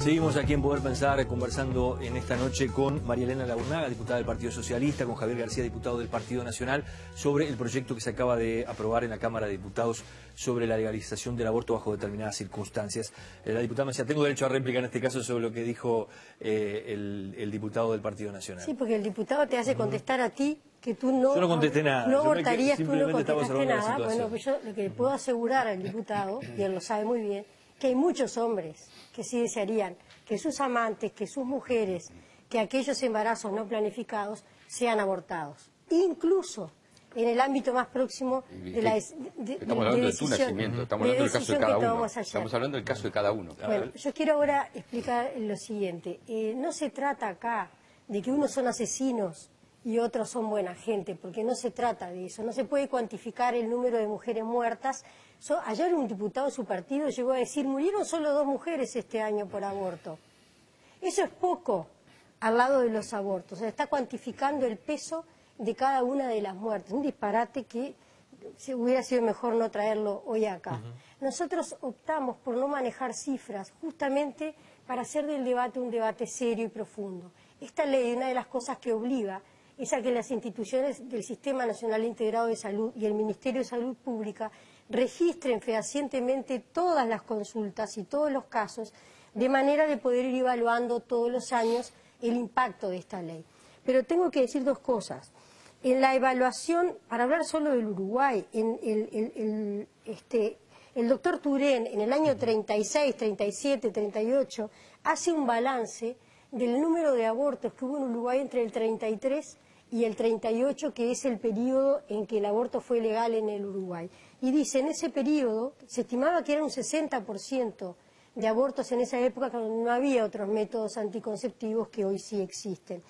Seguimos aquí en Poder Pensar, conversando en esta noche con María Elena Laurnaga, diputada del Partido Socialista, con Javier García, diputado del Partido Nacional, sobre el proyecto que se acaba de aprobar en la Cámara de Diputados sobre la legalización del aborto bajo determinadas circunstancias. La diputada me decía, tengo derecho a réplica en este caso sobre lo que dijo el diputado del Partido Nacional. Sí, porque el diputado te hace contestar a ti que tú no... Yo no contesté nada. No abortarías, tú no contestaste nada. Bueno, pues yo lo que le puedo asegurar al diputado, y él lo sabe muy bien, que hay muchos hombres que sí desearían que sus amantes, que sus mujeres, que aquellos embarazos no planificados sean abortados. Incluso en el ámbito más próximo de la estamos hablando de tu nacimiento, estamos hablando del caso de cada uno. Estamos hablando del caso de cada uno. Bueno, yo quiero ahora explicar lo siguiente. No se trata acá de que unos son asesinos y otros son buena gente, porque no se trata de eso. No se puede cuantificar el número de mujeres muertas. Ayer un diputado de su partido llegó a decir, murieron solo 2 mujeres este año por aborto. Eso es poco al lado de los abortos. O sea, está cuantificando el peso de cada una de las muertes. Un disparate que hubiera sido mejor no traerlo hoy acá. Nosotros optamos por no manejar cifras, justamente para hacer del debate un debate serio y profundo. Esta ley, una de las cosas que obliga, es a que las instituciones del Sistema Nacional Integrado de Salud y el Ministerio de Salud Pública registren fehacientemente todas las consultas y todos los casos, de manera de poder ir evaluando todos los años el impacto de esta ley. Pero tengo que decir 2 cosas. En la evaluación, para hablar solo del Uruguay, el doctor Turén en el año 36, 37, 38 hace un balance del número de abortos que hubo en Uruguay entre el 33 y el 38, que es el periodo en que el aborto fue legal en el Uruguay. Y dice, en ese periodo se estimaba que era un 60% de abortos en esa época, cuando no había otros métodos anticonceptivos que hoy sí existen.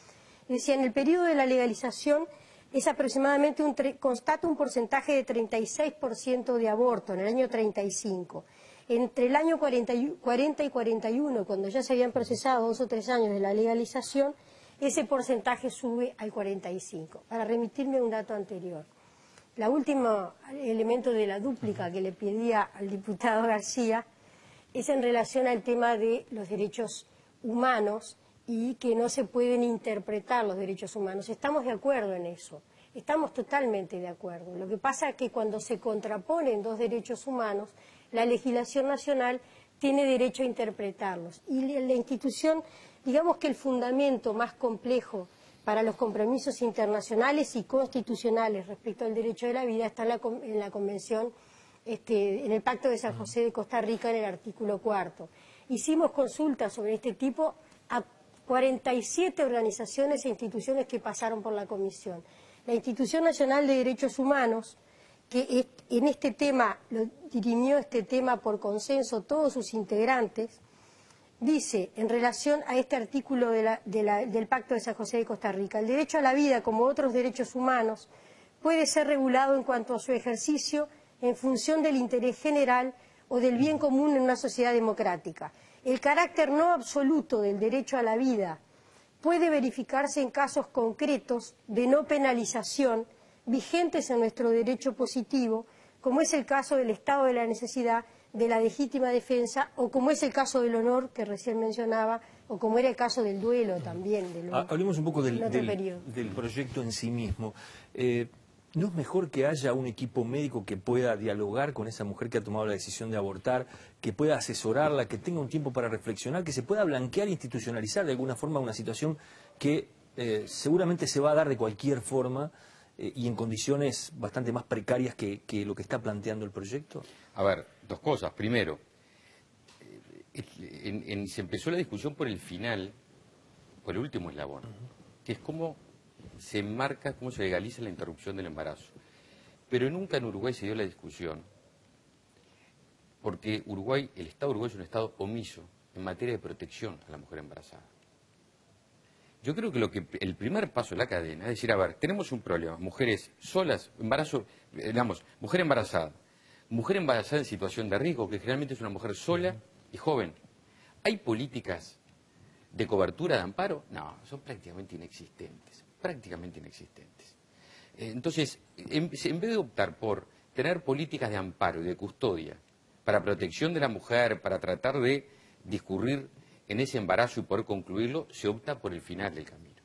Decía, en el periodo de la legalización es aproximadamente constata un porcentaje de 36% de aborto en el año 35. Entre el año 40 y 41, cuando ya se habían procesado 2 o 3 años de la legalización, ese porcentaje sube al 45. Para remitirme a un dato anterior. El último elemento de la dúplica que le pedía al diputado García es en relación al tema de los derechos humanos y que no se pueden interpretar los derechos humanos. Estamos de acuerdo en eso, estamos totalmente de acuerdo. Lo que pasa es que cuando se contraponen 2 derechos humanos, la legislación nacional tiene derecho a interpretarlos. Y la institución, digamos que el fundamento más complejo para los compromisos internacionales y constitucionales respecto al derecho de la vida está en la Convención, en el Pacto de San José de Costa Rica, en el artículo 4. Hicimos consultas sobre este tipo a 47 organizaciones e instituciones que pasaron por la Comisión. La Institución Nacional de Derechos Humanos, que en este tema, dirimió este tema por consenso todos sus integrantes, dice, en relación a este artículo del Pacto de San José de Costa Rica, el derecho a la vida, como otros derechos humanos, puede ser regulado en cuanto a su ejercicio en función del interés general o del bien común en una sociedad democrática. El carácter no absoluto del derecho a la vida puede verificarse en casos concretos de no penalización vigentes en nuestro derecho positivo, como es el caso del estado de la necesidad, de la legítima defensa, o como es el caso del honor que recién mencionaba, o como era el caso del duelo también. Hablemos un poco del proyecto en sí mismo. ¿No es mejor que haya un equipo médico que pueda dialogar con esa mujer que ha tomado la decisión de abortar, que pueda asesorarla, que tenga un tiempo para reflexionar, que se pueda blanquear e institucionalizar de alguna forma una situación que seguramente se va a dar de cualquier forma y en condiciones bastante más precarias que lo que está planteando el proyecto? A ver, 2 cosas. Primero, se empezó la discusión por el final, por el último eslabón, que es cómo se enmarca, cómo se legaliza la interrupción del embarazo. Pero nunca en Uruguay se dio la discusión, porque el Estado uruguayo es un Estado omiso en materia de protección a la mujer embarazada. Yo creo que el primer paso de la cadena es decir, a ver, tenemos un problema, mujeres solas, mujer embarazada en situación de riesgo, que generalmente es una mujer sola y joven. ¿Hay políticas de cobertura de amparo? No, son prácticamente inexistentes. Entonces, en vez de optar por tener políticas de amparo y de custodia para protección de la mujer, para tratar de discurrir en ese embarazo y poder concluirlo, se opta por el final del camino,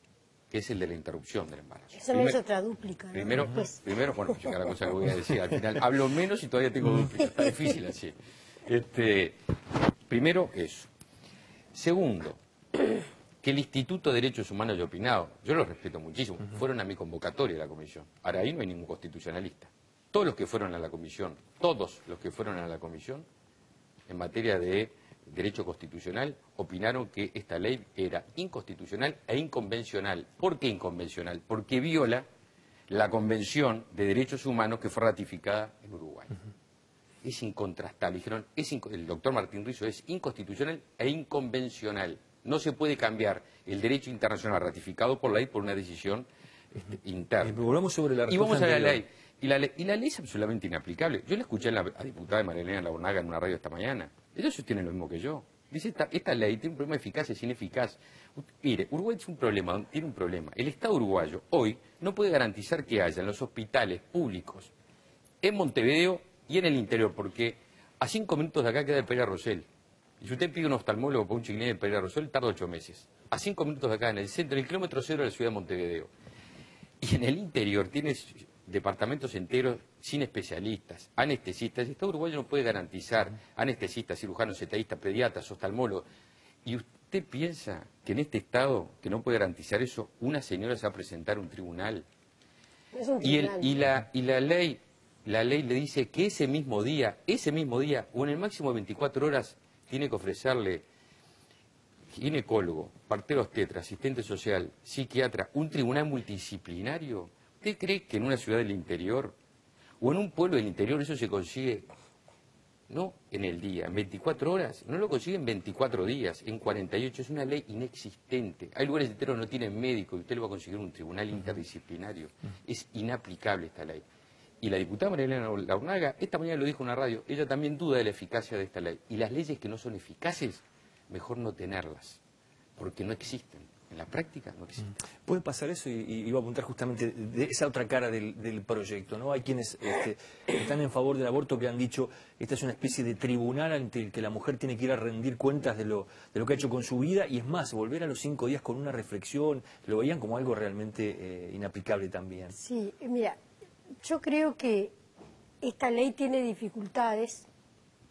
que es el de la interrupción del embarazo. Eso me es otra dúplica, ¿no? Primero, bueno, yo cada cosa que voy a decir, al final hablo menos y todavía tengo dúplica, está difícil así. Primero, eso. Segundo, que el Instituto de Derechos Humanos haya opinado, yo lo respeto muchísimo, fueron a mi convocatoria de la comisión. Ahora, ahí no hay ningún constitucionalista. Todos los que fueron a la comisión, en materia de derecho constitucional, opinaron que esta ley era inconstitucional e inconvencional. ¿Por qué inconvencional? Porque viola la Convención de Derechos Humanos que fue ratificada en Uruguay. Es incontrastable. Dijeron, el doctor Martín Rizzo, es inconstitucional e inconvencional. No se puede cambiar el derecho internacional ratificado por ley por una decisión interna. Volvamos sobre la y vamos a la ley. Y la ley es absolutamente inaplicable. Yo le escuché a la diputada María Elena Labornaga en una radio esta mañana. Ellos sostienen lo mismo que yo. Dice, esta ley tiene un problema de eficacia, es ineficaz. Mire, Uruguay tiene un problema. El Estado uruguayo hoy no puede garantizar que haya en los hospitales públicos, en Montevideo y en el interior, porque a 5 minutos de acá queda el Pereira Rosell. Y si usted pide un oftalmólogo para un chiquilín de Pereira Rosell, tarda 8 meses. A 5 minutos de acá, en el centro, en el kilómetro cero de la ciudad de Montevideo. Y en el interior tienes departamentos enteros sin especialistas, anestesistas. El Estado uruguayo no puede garantizar anestesistas, cirujanos, etadistas, pediatras, oftalmólogos. ¿Y usted piensa que en este Estado, que no puede garantizar eso, una señora se va a presentar a un tribunal? Es un tribunal. Y la ley le dice que ese mismo día, o en el máximo de 24 horas, tiene que ofrecerle ginecólogo, partero obstetra, asistente social, psiquiatra, un tribunal multidisciplinario. ¿Usted cree que en una ciudad del interior o en un pueblo del interior eso se consigue, no en el día, en 24 horas? No lo consigue en 24 días, en 48. Es una ley inexistente. Hay lugares enteros que no tienen médico y usted lo va a conseguir en un tribunal interdisciplinario. Es inaplicable esta ley. Y la diputada María Elena Labornaga esta mañana lo dijo en una radio, ella también duda de la eficacia de esta ley. Y las leyes que no son eficaces, mejor no tenerlas, porque no existen. En la práctica no existe. Puede pasar eso, y iba a apuntar justamente de esa otra cara del proyecto, ¿no? Hay quienes están en favor del aborto que han dicho, esta es una especie de tribunal ante el que la mujer tiene que ir a rendir cuentas de lo que ha hecho con su vida, y es más, volver a los 5 días con una reflexión, lo veían como algo realmente inaplicable también. Sí, mira, yo creo que esta ley tiene dificultades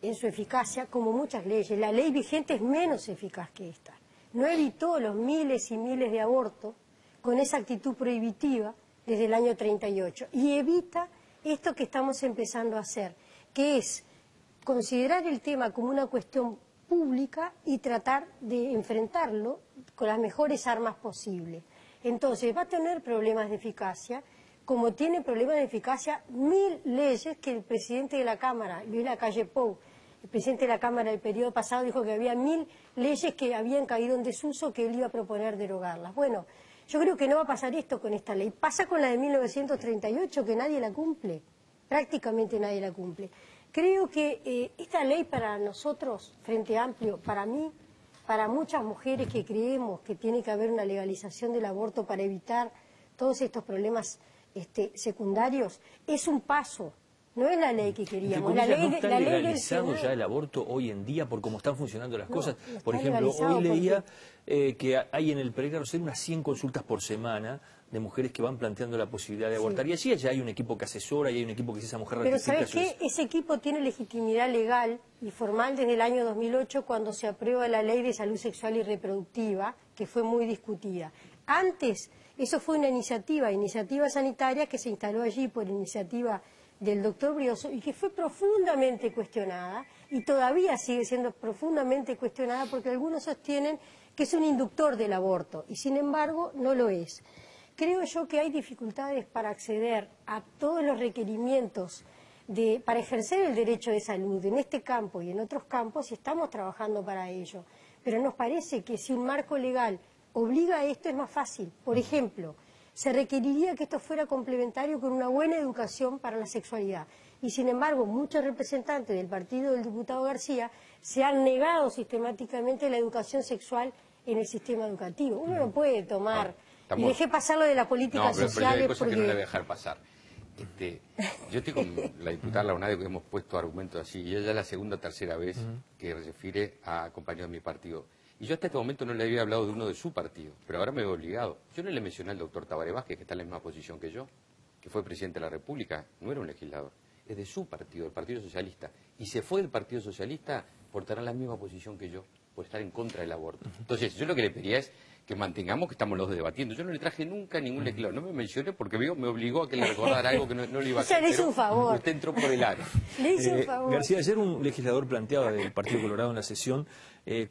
en su eficacia, como muchas leyes. La ley vigente es menos eficaz que esta. No evitó los miles y miles de abortos con esa actitud prohibitiva desde el año 38. Y evita esto que estamos empezando a hacer, que es considerar el tema como una cuestión pública y tratar de enfrentarlo con las mejores armas posibles. Entonces va a tener problemas de eficacia, como tiene problemas de eficacia 1000 leyes que el presidente de la Cámara, Luis Lacalle Pou, el presidente de la Cámara del periodo pasado, dijo que había 1000 leyes que habían caído en desuso, que él iba a proponer derogarlas. Bueno, yo creo que no va a pasar esto con esta ley. Pasa con la de 1938, que nadie la cumple, prácticamente nadie la cumple. Creo que esta ley para nosotros, Frente Amplio, para mí, para muchas mujeres que creemos que tiene que haber una legalización del aborto para evitar todos estos problemas secundarios, es un paso. No es la ley que queríamos. La ley, ¿no está legalizado ya el aborto hoy en día por cómo están funcionando las cosas? Por ejemplo, hoy leía que hay en el Pereira Rosell unas 100 consultas por semana de mujeres que van planteando la posibilidad de abortar. Y allí ya hay un equipo que asesora y hay un equipo que si esa mujer rectifica... Pero ¿sabes qué? Ese equipo tiene legitimidad legal y formal desde el año 2008, cuando se aprueba la Ley de Salud Sexual y Reproductiva, que fue muy discutida. Antes, eso fue una iniciativa sanitaria que se instaló allí por iniciativa del doctor Brioso y que fue profundamente cuestionada y todavía sigue siendo profundamente cuestionada porque algunos sostienen que es un inductor del aborto y sin embargo no lo es. Creo yo que hay dificultades para acceder a todos los requerimientos para ejercer el derecho de salud en este campo y en otros campos y estamos trabajando para ello. Pero nos parece que si un marco legal obliga a esto es más fácil. Por ejemplo, se requeriría que esto fuera complementario con una buena educación para la sexualidad. Y sin embargo, muchos representantes del partido del diputado García se han negado sistemáticamente la educación sexual en el sistema educativo. Uno no puede tomar... Y dejé pasar lo de las políticas sociales pero hay cosas porque... que no le voy a dejar pasar. Yo estoy con la diputada Labornaga que hemos puesto argumentos así, y ella es la segunda o tercera vez que se refiere a compañeros de mi partido. Y yo hasta este momento no le había hablado de uno de su partido, pero ahora me veo obligado. Yo no le mencioné al doctor Tabaré Vázquez, que está en la misma posición que yo, que fue presidente de la República, no era un legislador, es de su partido, del Partido Socialista. Y se fue del Partido Socialista por tener la misma posición que yo, por estar en contra del aborto. Entonces, yo lo que le pedía es que mantengamos que estamos los dos debatiendo. Yo no le traje nunca ningún legislador, no me mencioné porque me obligó a que le recordara algo que no le iba a hacer. Ya le hizo un favor. Usted entró por el aro. Le hizo un favor. García, ayer un legislador planteaba del Partido Colorado en la sesión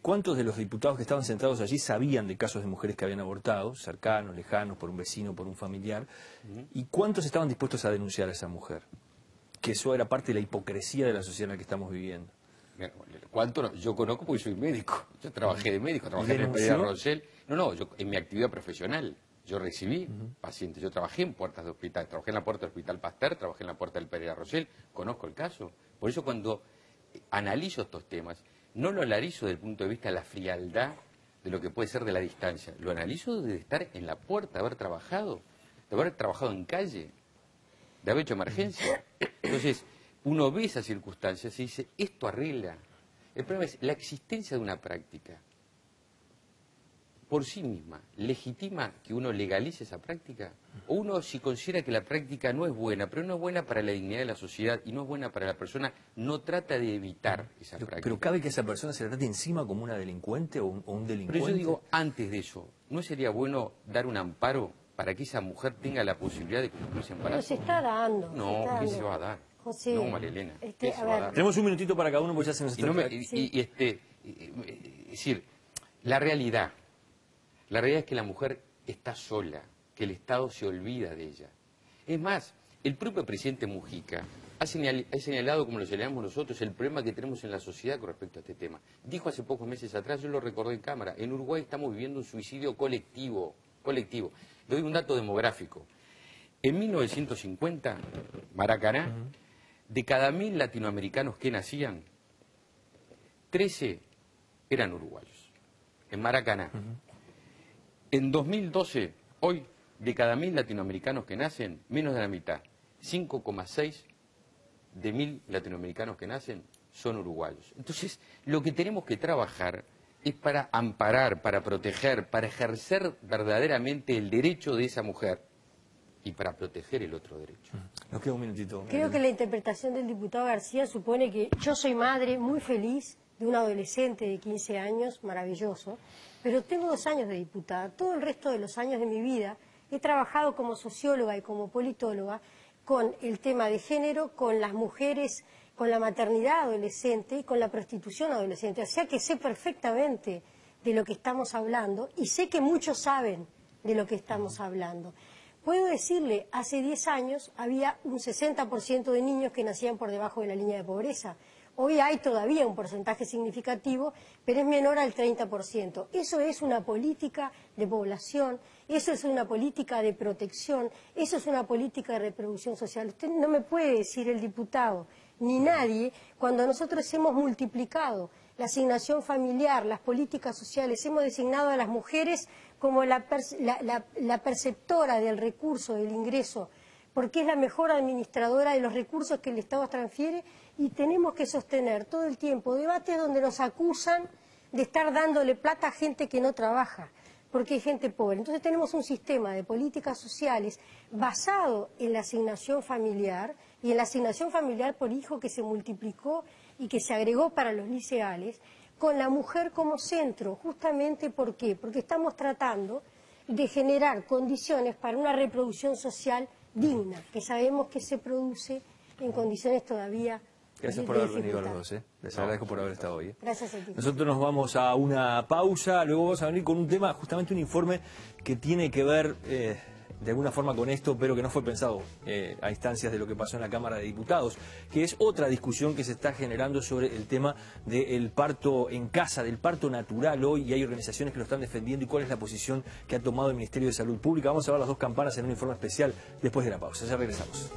cuántos de los diputados que estaban sentados allí sabían de casos de mujeres que habían abortado, cercanos, lejanos, por un vecino, por un familiar, y cuántos estaban dispuestos a denunciar a esa mujer. Que eso era parte de la hipocresía de la sociedad en la que estamos viviendo. ¿Cuánto no? Yo conozco porque soy médico. Yo trabajé de médico, trabajé en el Pereira Rosell. No, yo en mi actividad profesional. Yo recibí pacientes, yo trabajé en puertas de hospital, trabajé en la puerta del Hospital Pasteur, trabajé en la puerta del Pereira Rosell, conozco el caso. Por eso cuando analizo estos temas, no lo analizo desde el punto de vista de la frialdad de lo que puede ser de la distancia, lo analizo desde estar en la puerta, de haber trabajado en calle, de haber hecho emergencia. Entonces, uno ve esas circunstancias y dice, esto arregla. El problema es la existencia de una práctica por sí misma, ¿legitima que uno legalice esa práctica? O uno, si considera que la práctica no es buena, pero no es buena para la dignidad de la sociedad y no es buena para la persona, no trata de evitar esa práctica. Pero ¿cabe que esa persona se la trate encima como una delincuente o un delincuente? Pero yo digo, antes de eso, ¿no sería bueno dar un amparo para que esa mujer tenga la posibilidad de cumplir ese embarazo? Pero se está dando. No, ¿qué se va a dar? José, no, María Elena. ¿qué se va a dar? Tenemos un minutito para cada uno, pues ya se nos está... Es decir, la realidad es que la mujer está sola, que el Estado se olvida de ella. Es más, el propio presidente Mujica ha señalado, como lo señalamos nosotros, el problema que tenemos en la sociedad con respecto a este tema. Dijo hace pocos meses atrás, yo lo recordé en cámara, en Uruguay estamos viviendo un suicidio colectivo. Le doy un dato demográfico. En 1950, Maracaná, de cada 1000 latinoamericanos que nacían, 13 eran uruguayos, en Maracaná. En 2012, hoy, de cada 1000 latinoamericanos que nacen, menos de la mitad, 5,6 de 1000 latinoamericanos que nacen son uruguayos. Entonces, lo que tenemos que trabajar es para amparar, para proteger, para ejercer verdaderamente el derecho de esa mujer y para proteger el otro derecho. Nos queda un minutito. Creo que la interpretación del diputado García supone que yo soy madre muy feliz de un adolescente de 15 años, maravilloso, pero tengo 2 años de diputada. Todo el resto de los años de mi vida he trabajado como socióloga y como politóloga con el tema de género, con las mujeres, con la maternidad adolescente y con la prostitución adolescente. O sea que sé perfectamente de lo que estamos hablando y sé que muchos saben de lo que estamos hablando. Puedo decirle, hace 10 años había un 60% de niños que nacían por debajo de la línea de pobreza. Hoy hay todavía un porcentaje significativo, pero es menor al 30%. Eso es una política de población, eso es una política de protección, eso es una política de reproducción social. Usted no me puede decir, el diputado, ni nadie, cuando nosotros hemos multiplicado la asignación familiar, las políticas sociales, hemos designado a las mujeres como la perceptora del recurso, del ingreso, porque es la mejor administradora de los recursos que el Estado transfiere, y tenemos que sostener todo el tiempo debates donde nos acusan de estar dándole plata a gente que no trabaja, porque hay gente pobre. Entonces tenemos un sistema de políticas sociales basado en la asignación familiar, y en la asignación familiar por hijo que se multiplicó y que se agregó para los liceales, con la mujer como centro. Justamente, ¿por qué? Porque estamos tratando de generar condiciones para una reproducción social digna, que sabemos que se produce en condiciones todavía. Gracias por haber venido a los dos, Les agradezco por haber estado hoy. Gracias a ti. Nosotros nos vamos a una pausa, luego vamos a venir con un tema, justamente un informe que tiene que ver de alguna forma con esto, pero que no fue pensado a instancias de lo que pasó en la Cámara de Diputados, que es otra discusión que se está generando sobre el tema del parto en casa, del parto natural hoy, y hay organizaciones que lo están defendiendo, y cuál es la posición que ha tomado el Ministerio de Salud Pública. Vamos a ver las dos campanas en un informe especial después de la pausa. Ya regresamos.